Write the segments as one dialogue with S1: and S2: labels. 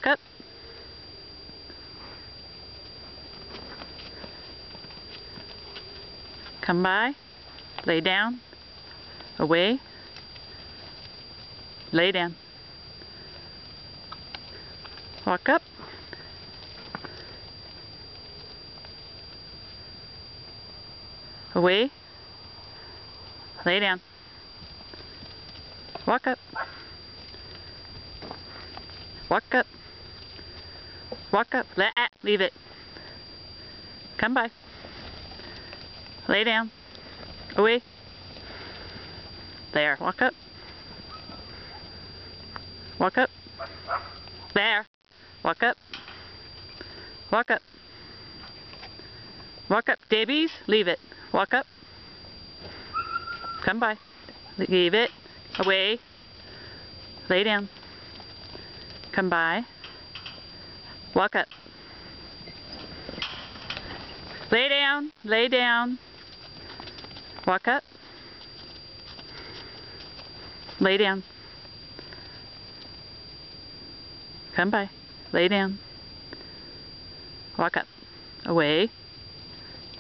S1: Walk up. Come by. Lay down. Away. Lay down. Walk up. Away. Lay down. Walk up. Walk up. Walk up. Leave it. Come by. Lay down. Away. There. Walk up. Walk up. There. Walk up. Walk up. Walk up. Debbie's. Leave it. Walk up. Come by. Leave it. Away. Lay down. Come by. Walk up. Lay down. Lay down. Walk up. Lay down. Come by. Lay down. Walk up. Away.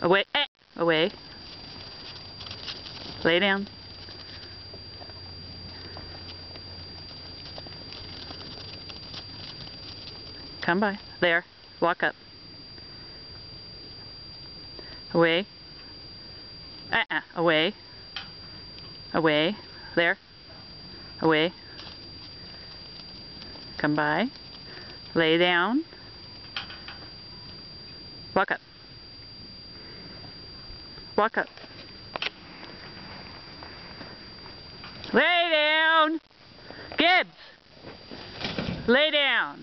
S1: Away. Away. Lay down. Come by. There. Walk up. Away. Away. Away. There. Away. Come by. Lay down. Walk up. Walk up. Lay down! Gibbs! Lay down!